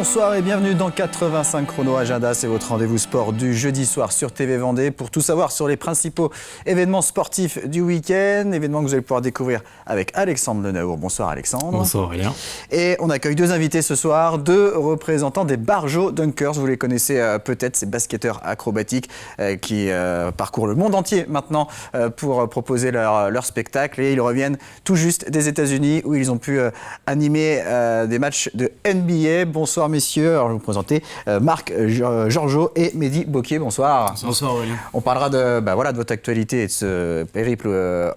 bonsoir et bienvenue dans 85 Chrono Agenda. C'est votre rendez-vous sport du jeudi soir sur TV Vendée pour tout savoir sur les principaux événements sportifs du week-end. Événements que vous allez pouvoir découvrir avec Alexandre Lenaour. Bonsoir Alexandre. Bonsoir Aurélien. Et on accueille deux invités ce soir, deux représentants des Barjots Dunkers. Vous les connaissez peut-être, ces basketteurs acrobatiques qui parcourent le monde entier maintenant pour proposer leur spectacle. Et ils reviennent tout juste des États-Unis où ils ont pu animer des matchs de NBA. Bonsoir messieurs, alors je vais vous présenter Marc Georgeot et Mehdi Boquier. Bonsoir. Bonsoir Aurélien. On parlera de votre actualité et de ce périple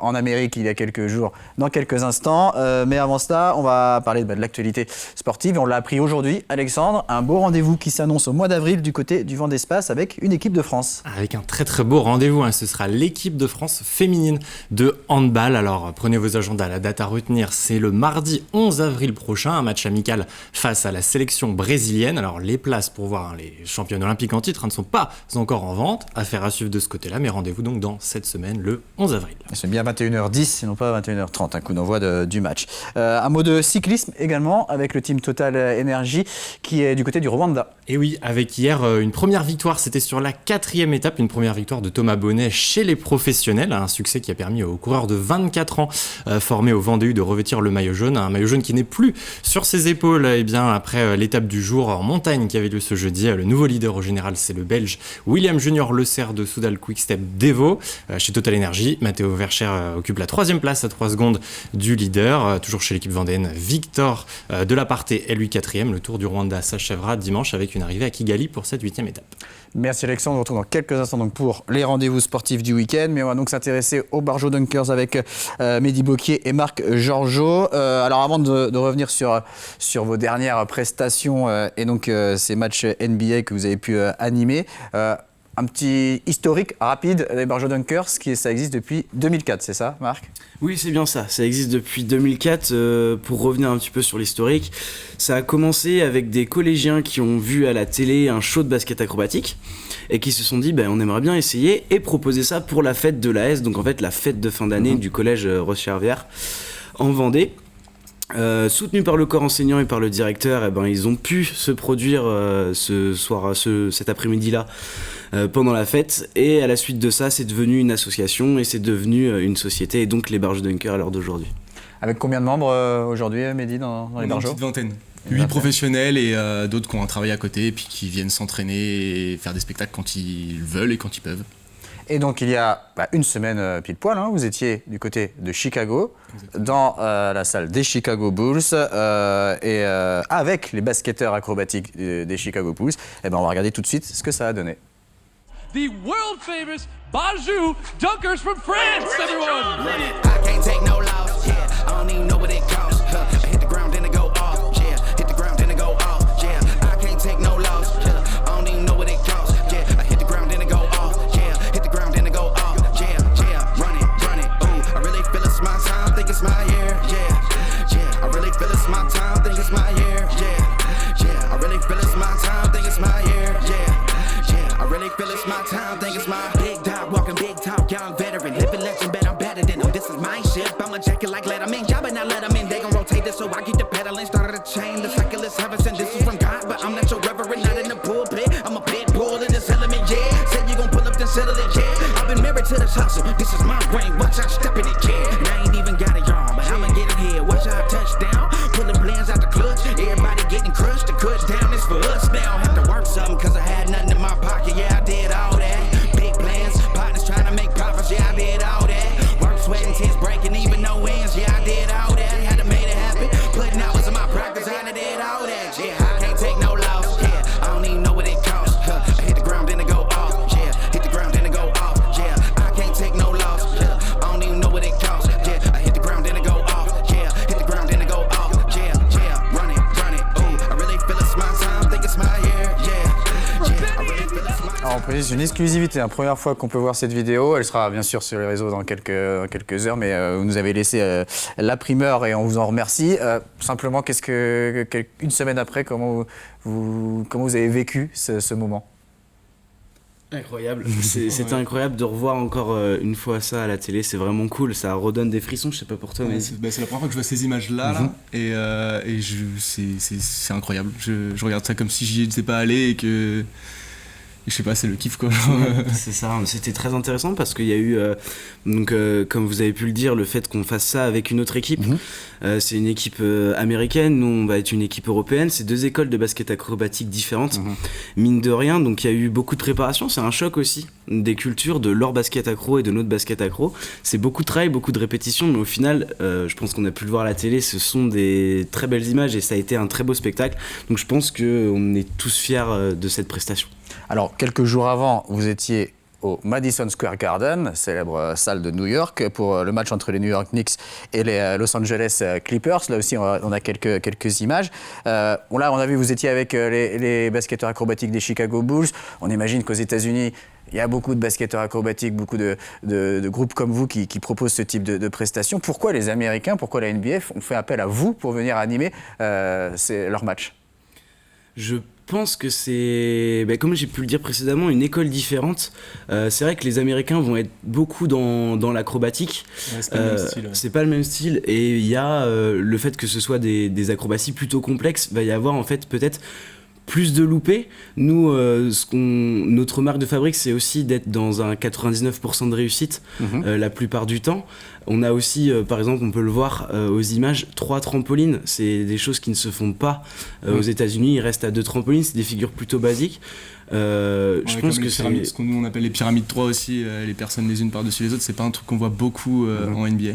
en Amérique il y a quelques jours, dans quelques instants. Mais avant cela, on va parler de l'actualité sportive. Et on l'a appris aujourd'hui, Alexandre, un beau rendez-vous qui s'annonce au mois d'avril du côté du Vendée Space avec une équipe de France. Avec un très très beau rendez-vous, ce sera l'équipe de France féminine de handball. Alors prenez vos agendas, la date à retenir, c'est le mardi 11 avril prochain, un match amical face à la sélection brésilienne. Alors les places pour voir les championnes olympiques en titre ne sont pas encore en vente, affaire à suivre de ce côté-là, mais rendez-vous donc dans cette semaine, le 11 avril. C'est bien 21h10 et non pas 21h30, un coup d'envoi du match. Un mot de cyclisme également avec le team Total Energy qui est du côté du Rwanda. Et oui, avec hier une première victoire, c'était sur la 4e étape, une première victoire de Thomas Bonnet chez les professionnels, un succès qui a permis aux coureurs de 24 ans formés au Vendée U de revêtir le maillot jaune, un maillot jaune qui n'est plus sur ses épaules après l'étape du jour en montagne qui avait lieu ce jeudi. Le nouveau leader au général, c'est le Belge William Junior Le Serre de Soudal Quick-Step Devo. Chez Total Energy, Matteo Verscher occupe la 3e place à 3 secondes du leader. Toujours chez l'équipe vendéenne, Victor Delaparté est lui 4e. Le Tour du Rwanda s'achèvera dimanche avec une arrivée à Kigali pour cette 8e étape. Merci Alexandre, on se retrouve dans quelques instants donc pour les rendez-vous sportifs du week-end. Mais on va donc s'intéresser aux Barjots Dunkers avec Mehdi Boquier et Marc Georgeot. Alors avant de revenir sur vos dernières prestations et donc ces matchs NBA que vous avez pu animer, un petit historique rapide des Barjots Dunkers, ça existe depuis 2004, c'est ça Marc ? Oui, c'est bien ça. Ça existe depuis 2004. Pour revenir un petit peu sur l'historique, ça a commencé avec des collégiens qui ont vu à la télé un show de basket acrobatique et qui se sont dit on aimerait bien essayer et proposer ça pour la fête de l'AS, donc en fait la fête de fin d'année du collège Roche-Charvière en Vendée. Soutenu par le corps enseignant et par le directeur, ils ont pu se produire cet après-midi-là pendant la fête, et à la suite de ça, c'est devenu une association et c'est devenu une société, et donc les Barjots Dunkers à l'heure d'aujourd'hui. Avec combien de membres aujourd'hui, Mehdi, dans les Barjots ? Une petite vingtaine. 8 professionnels et d'autres qui ont un travail à côté et puis qui viennent s'entraîner et faire des spectacles quand ils veulent et quand ils peuvent. Et donc il y a une semaine pile poil, vous étiez du côté de Chicago, dans la salle des Chicago Bulls, et avec les basketteurs acrobatiques des Chicago Bulls. On va regarder tout de suite ce que ça a donné. The world famous Barjots Dunkers from France, everyone! I can't take no loss, yeah. I don't even know what it costs. I hit the ground then it go off, yeah. Hit the ground then it go off, yeah. I can't take no loss, yeah. I don't even know what it costs, yeah. I hit the ground then it go off, yeah. Hit the ground then it go off, yeah, yeah. Run it, ooh. I really feel it's my time, think it's my year, yeah, yeah. I really feel it's my time, think it's my year, yeah, yeah. I really feel it's my time, think it's my year, yeah. I really feel it's my time, think it's my big dog, walking big talk, young veteran, living legend, bet I'm better than them. This is my shit, I'ma check it like Letterman, y'all better not let them in, they gon' rotate it, so I keep the pedaling, started a chain, the cycle is heaven sent, this is from God, but I'm not your reverend, not in the pulpit, I'm a pit bull in this element, yeah, said you gon' pull up, then settle it, yeah, I've been married to this hustle, this is my brain, watch out, step in it, yeah, and I ain't even got a yard, but I'ma get it here, watch out, touchdown, pulling plans out the clutch, everybody getting crushed, the cut down is for us now, have to work something, cause I had nothing in my pocket, yeah, I did all that. Big plans, partners trying to make profits, yeah, I did all that. Work, sweat, and tears breaking, even no ends, yeah, I did all that. Had to make it happen, putting hours in my practice, I did all that, yeah. I can't take no loss, yeah, I don't even know what it costs. I hit the ground, then it go off, yeah. Hit the ground, then it go off, yeah. I can't take no loss, yeah. I don't even know what it costs, yeah. I hit the ground, then it go off, yeah. Hit the ground, then it go off, yeah, yeah. Run it, ooh. I really feel it's my time, think it's my year, yeah. Alors on précise une exclusivité, première fois qu'on peut voir cette vidéo, elle sera bien sûr sur les réseaux dans quelques heures, mais vous nous avez laissé la primeur et on vous en remercie. Simplement, une semaine après, comment vous avez vécu ce moment ? Incroyable, c'était incroyable de revoir encore une fois ça à la télé, c'est vraiment cool, ça redonne des frissons, je sais pas pour toi, mais c'est la première fois que je vois ces images-là, là, et c'est incroyable. Je regarde ça comme si j'y étais pas allé et que... Je sais pas, c'est le kiff quoi. C'est ça, c'était très intéressant parce qu'il y a eu, comme vous avez pu le dire, le fait qu'on fasse ça avec une autre équipe. C'est une équipe américaine, nous on va être une équipe européenne, c'est 2 écoles de basket acrobatique différentes, mine de rien, donc il y a eu beaucoup de préparation, c'est un choc aussi des cultures de leur basket accro et de notre basket accro. C'est beaucoup de travail, beaucoup de répétitions, mais au final, je pense qu'on a pu le voir à la télé, ce sont des très belles images et ça a été un très beau spectacle, donc je pense qu'on est tous fiers de cette prestation. Alors, quelques jours avant, vous étiez au Madison Square Garden, célèbre salle de New York, pour le match entre les New York Knicks et les Los Angeles Clippers. Là aussi, on a quelques images. Là, on a vu, vous étiez avec les basketteurs acrobatiques des Chicago Bulls. On imagine qu'aux États-Unis, il y a beaucoup de basketteurs acrobatiques, beaucoup de groupes comme vous qui proposent ce type de prestations. Pourquoi les Américains, pourquoi la NBA ont fait appel à vous pour venir animer leur match ? Je pense que c'est, comme j'ai pu le dire précédemment, une école différente. C'est vrai que les Américains vont être beaucoup dans l'acrobatique. Ouais, c'est pas le même style. Ouais. C'est pas le même style. Et il y a le fait que ce soit des acrobaties plutôt complexes, va y avoir en fait peut-être plus de loupés. Nous, notre marque de fabrique, c'est aussi d'être dans un 99% de réussite la plupart du temps. On a aussi, par exemple, on peut le voir aux images, 3 trampolines. C'est des choses qui ne se font pas aux États-Unis. Il reste à 2 trampolines. C'est des figures plutôt basiques. Je pense que c'est ce qu'on nous on appelle les pyramides 3 aussi, les personnes les unes par-dessus les autres. C'est pas un truc qu'on voit beaucoup en NBA.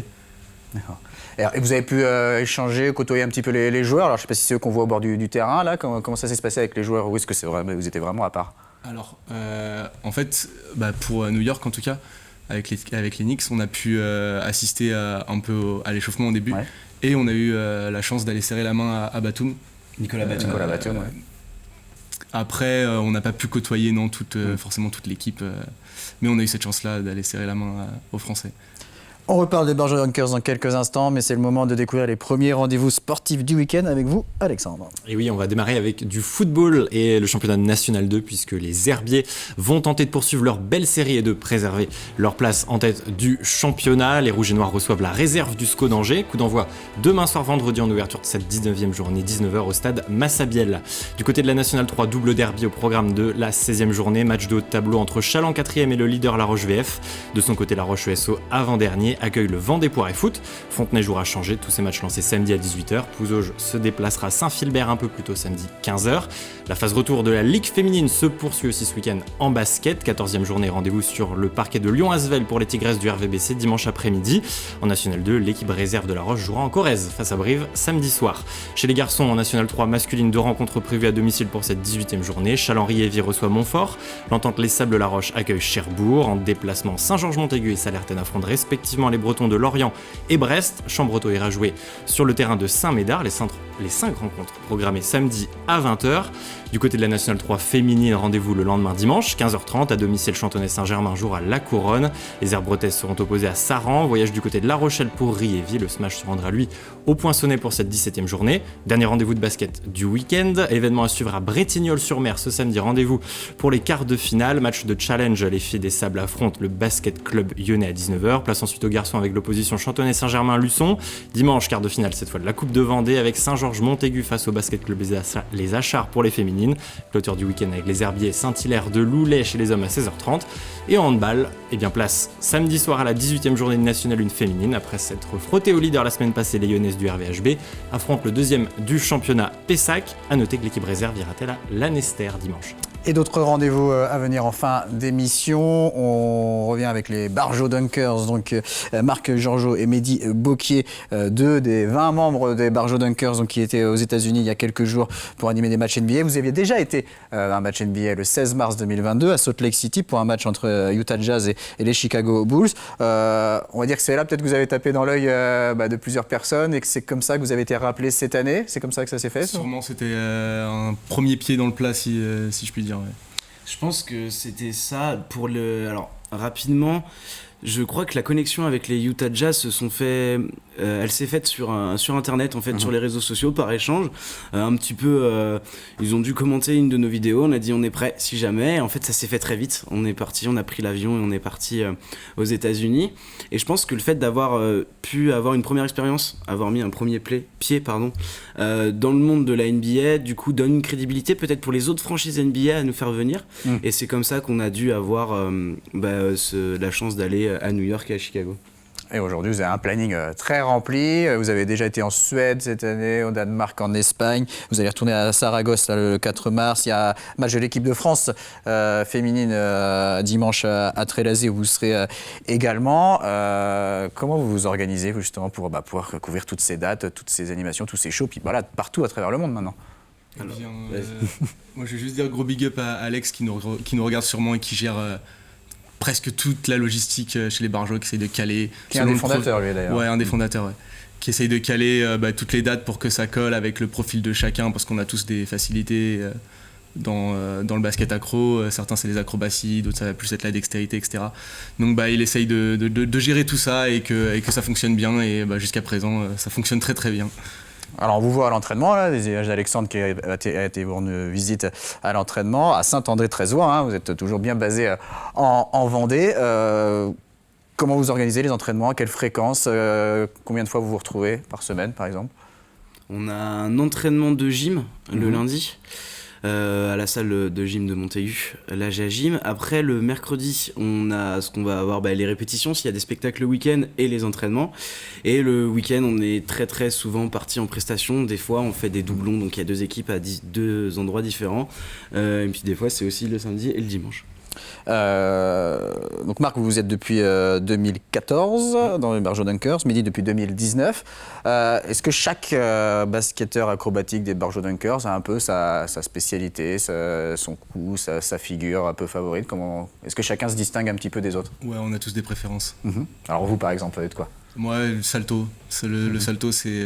D'accord. Et vous avez pu échanger, côtoyer un petit peu les joueurs. Alors, je ne sais pas si c'est eux qu'on voit au bord du terrain, là. Comment ça s'est passé avec les joueurs? Ou est-ce que c'est vrai, vous étiez vraiment à part? Alors, en fait, pour New York en tout cas, avec les Knicks, on a pu assister un peu à l'échauffement au début. Ouais. Et on a eu la chance d'aller serrer la main à Batum. Nicolas Batum. Ouais. Après, on n'a pas pu côtoyer forcément toute l'équipe. Mais on a eu cette chance-là d'aller serrer la main aux Français. On reparle des Barjo Dunkers dans quelques instants, mais c'est le moment de découvrir les premiers rendez-vous sportifs du week-end avec vous, Alexandre. Et oui, on va démarrer avec du football et le championnat national 2, puisque les Herbiers vont tenter de poursuivre leur belle série et de préserver leur place en tête du championnat. Les Rouges et Noirs reçoivent la réserve du SCO d'Angers. Coup d'envoi demain soir vendredi en ouverture de cette 19e journée, 19h au stade Massabielle. Du côté de la nationale 3, double derby au programme de la 16e journée. Match de haut de tableau entre Chaland 4e et le leader La Roche VF. De son côté, La Roche ESO avant-dernier accueille le Vendée Poiré Foot. Fontenay jouera changé, tous ces matchs lancés samedi à 18h. Pouzauges se déplacera à Saint-Philbert un peu plus tôt samedi 15h. La phase retour de la Ligue féminine se poursuit aussi ce week-end en basket. 14e journée, rendez-vous sur le parquet de Lyon-Asvel pour les Tigresses du RVBC dimanche après-midi. En National 2, l'équipe réserve de La Roche jouera en Corrèze face à Brive samedi soir. Chez les garçons, en National 3 masculine, 2 rencontres prévues à domicile pour cette 18e journée. Chaland-Riévy reçoit Montfort. L'entente Les Sables La Roche accueille Cherbourg. En déplacement, Saint-Georges-Montaigu et Salertaine affrontent respectivement les Bretons de Lorient et Brest. Chambretot ira jouer sur le terrain de Saint-Médard. Les 5 rencontres programmées samedi à 20h. Du côté de la Nationale 3 féminine, rendez-vous le lendemain dimanche, 15h30, à domicile Chantonnay-Saint-Germain, jour à La Couronne. Les Herbretaises seront opposées à Saran. Voyage du côté de La Rochelle pour Riévy. Le Smash se rendra lui au Poinçonnet pour cette 17e journée. Dernier rendez-vous de basket du week-end. Événement à suivre à Bretignolles-sur-Mer ce samedi. Rendez-vous pour les quarts de finale. Match de challenge. Les filles des Sables affrontent le Basket Club Lyonnais à 19h. Place ensuite aux garçons avec l'opposition Chantonnay-Saint-Germain-Luçon. Dimanche, quart de finale cette fois de la Coupe de Vendée avec Saint-Georges-Montaigu face au Basket Club Les Achards pour les féminines. Clôture du week-end avec les Herbiers Saint-Hilaire de Loulay chez les hommes à 16h30. Et en handball, place samedi soir à la 18e journée de National 1 féminine. Après s'être frotté au leader la semaine passée, les Lyonnaises du RVHB affrontent le deuxième du championnat Pessac. A noter que l'équipe réserve ira-t-elle à Lanester dimanche. Et d'autres rendez-vous à venir en fin d'émission. On revient avec les Barjo Dunkers, donc Marc Georgeot et Mehdi Bocquier, 2 des 20 membres des Barjo Dunkers donc, qui étaient aux États-Unis il y a quelques jours pour animer des matchs NBA. Vous aviez déjà été à un match NBA le 16 mars 2022 à Salt Lake City pour un match entre Utah Jazz et les Chicago Bulls. On va dire que c'est là peut-être que vous avez tapé dans l'œil de plusieurs personnes et que c'est comme ça que vous avez été rappelé cette année. C'est comme ça que ça s'est fait? Sûrement, c'était un premier pied dans le plat, si je puis dire. Ouais. Je pense que c'était ça pour le... Alors, rapidement, Je crois que la connexion avec les Utah Jazz elle s'est faite sur internet en fait, sur les réseaux sociaux par échange. Un petit peu, ils ont dû commenter une de nos vidéos. On a dit on est prêt si jamais. Et en fait, ça s'est fait très vite. On est parti, on a pris l'avion et on est parti aux États-Unis. Et je pense que le fait d'avoir pu avoir une première expérience, avoir mis un premier pied dans le monde de la NBA, du coup, donne une crédibilité peut-être pour les autres franchises NBA à nous faire venir. Et c'est comme ça qu'on a dû avoir la chance d'aller à New York et à Chicago. Et aujourd'hui, vous avez un planning très rempli. Vous avez déjà été en Suède cette année, au Danemark, en Espagne. Vous allez retourner à Saragosse là, le 4 mars. Il y a un match de l'équipe de France féminine dimanche à Trélazé où vous serez également. Comment vous vous organisez justement pour pouvoir couvrir toutes ces dates, toutes ces animations, tous ces shows, puis voilà, partout à travers le monde maintenant? Alors, moi, je vais juste dire gros big up à Alex qui nous regarde sûrement et qui gère presque toute la logistique chez les Barjots, qui essaye de caler. Qui est un des fondateurs, lui, d'ailleurs. Ouais, un des fondateurs, ouais. Qui essaye de caler toutes les dates pour que ça colle avec le profil de chacun, parce qu'on a tous des facilités dans le basket accro. Certains, c'est les acrobaties, d'autres, ça va plus être la dextérité, etc. Donc, il essaye de gérer tout ça et que ça fonctionne bien. Et jusqu'à présent, ça fonctionne très, très bien. Alors on vous voit à l'entraînement, là, les images d'Alexandre qui a été rendre visite à l'entraînement, à Saint-André-Trézois, vous êtes toujours bien basé en Vendée. Comment vous organisez les entraînements? À quelle fréquence? Combien de fois vous vous retrouvez par semaine, par exemple? On a un entraînement de gym le lundi. À la salle de gym de Montaigu, l'AGA Gym. Après, le mercredi, on a ce qu'on va avoir les répétitions, s'il y a des spectacles le week-end et les entraînements. Et le week-end, on est très très souvent parti en prestation. Des fois, on fait des doublons, donc il y a deux équipes à deux endroits différents. Et puis des fois, c'est aussi le samedi et le dimanche. Donc Marc, vous êtes depuis 2014 dans les Barjots Dunkers, Mehdi depuis 2019. Est-ce que chaque basketteur acrobatique des Barjots Dunkers a un peu sa spécialité, son coup, sa figure un peu favorite? Est-ce que chacun se distingue un petit peu des autres? Ouais, on a tous des préférences. Alors vous, par exemple, vous êtes quoi? Moi, le salto. Le salto, c'est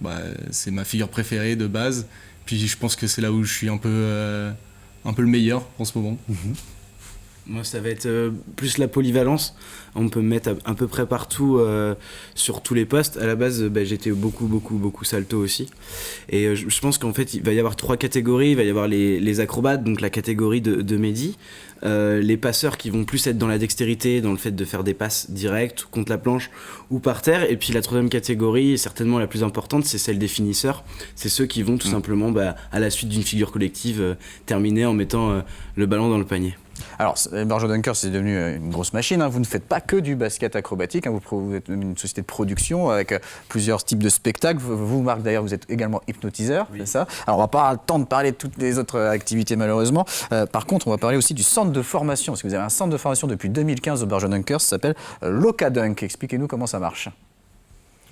ma figure préférée de base. Puis je pense que c'est là où je suis un peu le meilleur en ce moment. Moi, ça va être plus la polyvalence. On peut me mettre à peu près partout sur tous les postes. À la base, j'étais beaucoup salto aussi. Et je pense qu'en fait, il va y avoir 3 catégories. Il va y avoir les acrobates, donc la catégorie de Mehdi. Les passeurs qui vont plus être dans la dextérité, dans le fait de faire des passes directes contre la planche ou par terre. Et puis la 3e catégorie, et certainement la plus importante, c'est celle des finisseurs. C'est ceux qui vont tout simplement, à la suite d'une figure collective, terminer en mettant le ballon dans le panier. Alors, les Barjots Dunkers, c'est devenu une grosse machine. Vous ne faites pas que du basket acrobatique. Vous êtes une société de production avec plusieurs types de spectacles. Vous, Marc, d'ailleurs, vous êtes également hypnotiseur, c'est ça? Alors, on va pas avoir le temps de parler de toutes les autres activités, malheureusement. Par contre, on va parler aussi du centre de formation. Parce que vous avez un centre de formation depuis 2015 au Barjots Dunkers. Ça s'appelle Locadunk. Expliquez-nous comment ça marche.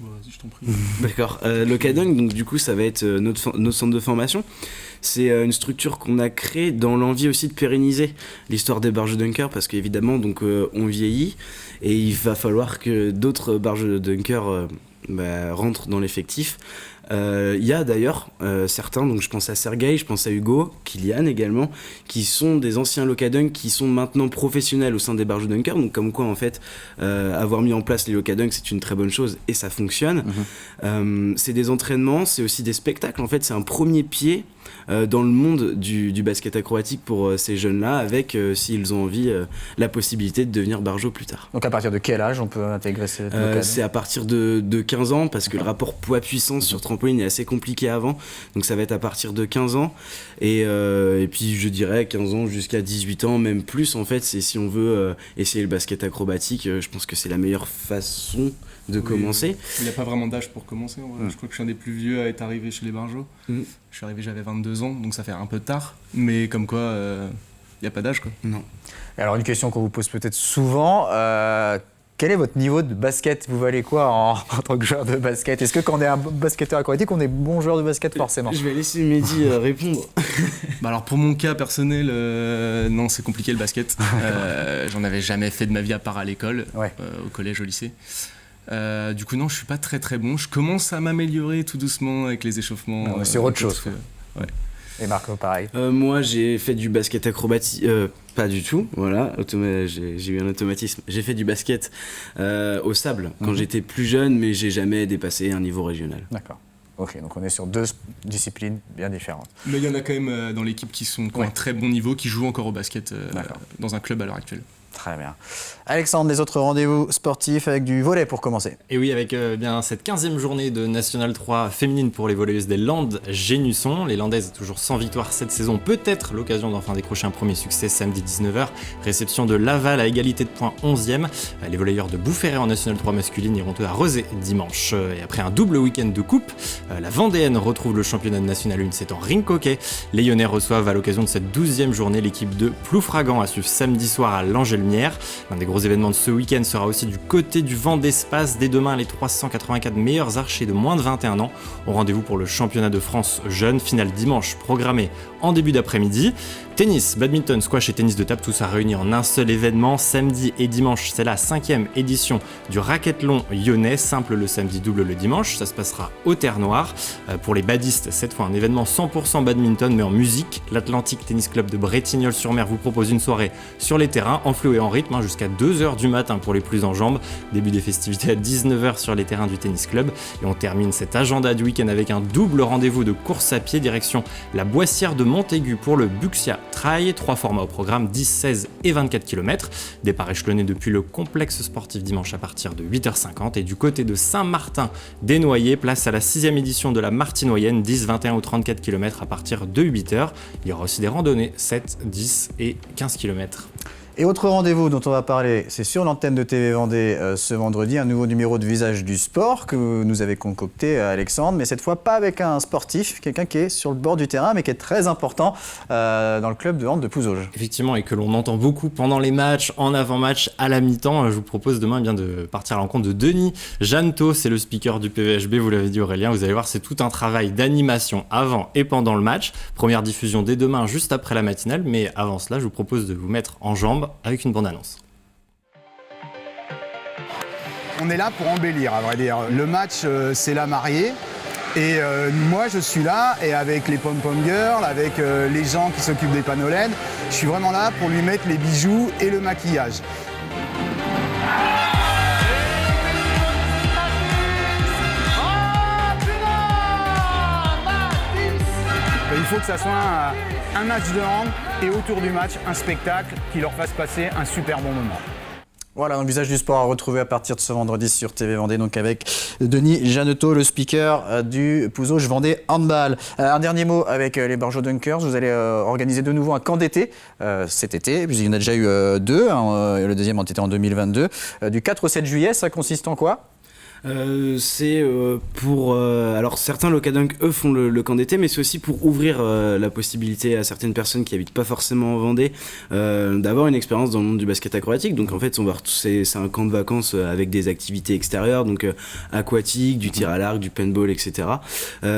Vas-y, je t'en prie. D'accord. Locadunk, donc du coup, ça va être notre centre de formation. C'est une structure qu'on a créée dans l'envie aussi de pérenniser l'histoire des Barjots Dunkers, parce qu'évidemment, on vieillit et il va falloir que d'autres Barjots Dunkers rentrent dans l'effectif. Il y a d'ailleurs certains, donc je pense à Sergueï, je pense à Hugo, Kylian également, qui sont des anciens Locadunk qui sont maintenant professionnels au sein des Barjots Dunkers. Donc comme quoi en fait avoir mis en place les Locadunk, c'est une très bonne chose et ça fonctionne. C'est des entraînements, c'est aussi des spectacles. En fait, c'est un premier pied dans le monde du basket acrobatique pour ces jeunes-là, avec, s'ils ont envie, la possibilité de devenir Barjot plus tard. Donc à partir de quel âge on peut intégrer cette Locadunk? C'est à partir de 15 ans, parce que le rapport poids-puissance sur trampoline est assez compliqué avant, donc ça va être à partir de 15 ans, et puis je dirais 15 ans jusqu'à 18 ans, même plus en fait, c'est si on veut essayer le basket acrobatique, je pense que c'est la meilleure façon de commencer. Il n'y a pas vraiment d'âge pour commencer. Je crois que je suis un des plus vieux à être arrivé chez les Barjots. Je suis arrivé, j'avais 22 ans, donc ça fait un peu tard. Mais comme quoi, il n'y a pas d'âge, quoi. Non. Alors une question qu'on vous pose peut-être souvent, quel est votre niveau de basket? Vous valez quoi en tant que joueur de basket? Est-ce que quand on est un basketteur aquatique, on est bon joueur de basket forcément? Je vais laisser Mehdi répondre. Alors pour mon cas personnel, non, c'est compliqué le basket. J'en avais jamais fait de ma vie à part à l'école, au collège, au lycée. Du coup non, je suis pas très très bon. Je commence à m'améliorer tout doucement avec les échauffements. C'est autre chose. Et Marco, pareil. Moi, j'ai fait du basket acrobatique. Pas du tout, voilà. J'ai eu un automatisme. J'ai fait du basket au sable quand j'étais plus jeune, mais j'ai jamais dépassé un niveau régional. D'accord. Ok, donc on est sur 2 disciplines bien différentes. Mais il y en a quand même dans l'équipe qui ont un très bon niveau, qui jouent encore au basket dans un club à l'heure actuelle. Très bien. Alexandre, des autres rendez-vous sportifs avec du volley pour commencer. Et oui, avec bien cette 15e journée de National 3 féminine pour les volleyeuses des Landes Génusson. Les Landaises toujours sans victoire cette saison. Peut-être l'occasion d'enfin décrocher un premier succès samedi 19h. Réception de Laval à égalité de points 11e. Les volleyeurs de Boufféret en National 3 masculine iront eux à Rezé dimanche. Et après un double week-end de coupe, la Vendéenne retrouve le championnat de National 1, c'est en ring hockey. Les Lyonnais reçoivent à l'occasion de cette 12e journée l'équipe de Ploufragan à suivre samedi soir à Langelmière. L'un des gros événements de ce week-end sera aussi du côté du Vendespace. Dès demain, les 384 meilleurs archers de moins de 21 ans ont rendez-vous pour le championnat de France jeunes. Finale dimanche programmée en début d'après-midi. Tennis, badminton, squash et tennis de table, tout ça réuni en un seul événement. Samedi et dimanche, c'est la 5e édition du Racquethlon Lyonnais. Simple le samedi, double le dimanche. Ça se passera au Terre Noire. Pour les badistes, cette fois un événement 100% badminton mais en musique. L'Atlantic Tennis Club de Bretignolles-sur-Mer vous propose une soirée sur les terrains en flou et en rythme jusqu'à 2h du matin pour les plus en jambes. Début des festivités à 19h sur les terrains du tennis club. Et on termine cet agenda du week-end avec un double rendez-vous de course à pied direction la Boissière de Montaigu pour le Buxia Trail. 3 formats au programme, 10, 16 et 24 km. Départ échelonné depuis le complexe sportif dimanche à partir de 8h50. Et du côté de Saint-Martin-des-Noyers, place à la 6e édition de la Martinoyenne, 10, 21 ou 34 km à partir de 8h. Il y aura aussi des randonnées, 7, 10 et 15 km. Et autre rendez-vous dont on va parler, c'est sur l'antenne de TV Vendée ce vendredi, un nouveau numéro de Visage du sport que vous nous avez concocté, Alexandre, mais cette fois pas avec un sportif, quelqu'un qui est sur le bord du terrain, mais qui est très important dans le club de hand de Pouzauges. Effectivement, et que l'on entend beaucoup pendant les matchs, en avant-match, à la mi-temps. Je vous propose demain bien de partir à la rencontre de Denis Jeannetot, c'est le speaker du PVHB, vous l'avez dit Aurélien, vous allez voir, c'est tout un travail d'animation avant et pendant le match. Première diffusion dès demain, juste après la matinale, mais avant cela, je vous propose de vous mettre en jambes avec une bande-annonce. On est là pour embellir, à vrai dire. Le match, c'est la mariée. Et moi, je suis là, et avec les pom-pom girls, avec les gens qui s'occupent des panneaux LED, je suis vraiment là pour lui mettre les bijoux et le maquillage. Il faut que ça soit un match de hand et autour du match, un spectacle qui leur fasse passer un super bon moment. Voilà, un Visage du sport à retrouver à partir de ce vendredi sur TV Vendée, donc avec Denis Jeannetot, le speaker du Pouzauges Vendée Handball. Un dernier mot avec les Barjots Dunkers. Vous allez organiser de nouveau un camp d'été cet été, puisqu'il y en a déjà eu 2. Le deuxième en été en 2022. Du 4 au 7 juillet, ça consiste en quoi ? C'est pour... alors certains Locadunk, eux, font le camp d'été, mais c'est aussi pour ouvrir la possibilité à certaines personnes qui habitent pas forcément en Vendée d'avoir une expérience dans le monde du basket acrobatique. Donc en fait, c'est un camp de vacances avec des activités extérieures, donc aquatiques, du tir à l'arc, du paintball, etc.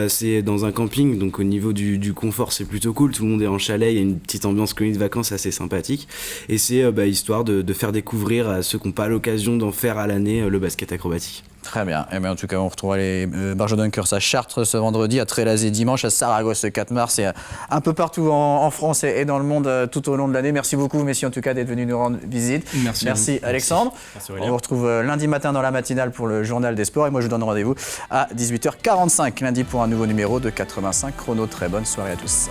C'est dans un camping, donc au niveau du confort, c'est plutôt cool. Tout le monde est en chalet, il y a une petite ambiance colonie de vacances assez sympathique. Et c'est histoire de faire découvrir à ceux qui n'ont pas l'occasion d'en faire à l'année le basket acrobatique. Très bien. Et bien, en tout cas, on retrouvera les Barjots Dunkers à Chartres ce vendredi, à Trélazé dimanche, à Saragosse le 4 mars et un peu partout en France et dans le monde tout au long de l'année. Merci beaucoup, messieurs, en tout cas, d'être venus nous rendre visite. Merci Alexandre. Merci, on vous retrouve lundi matin dans la matinale pour le journal des sports. Et moi, je vous donne rendez-vous à 18h45 lundi pour un nouveau numéro de 85 chrono. Très bonne soirée à tous.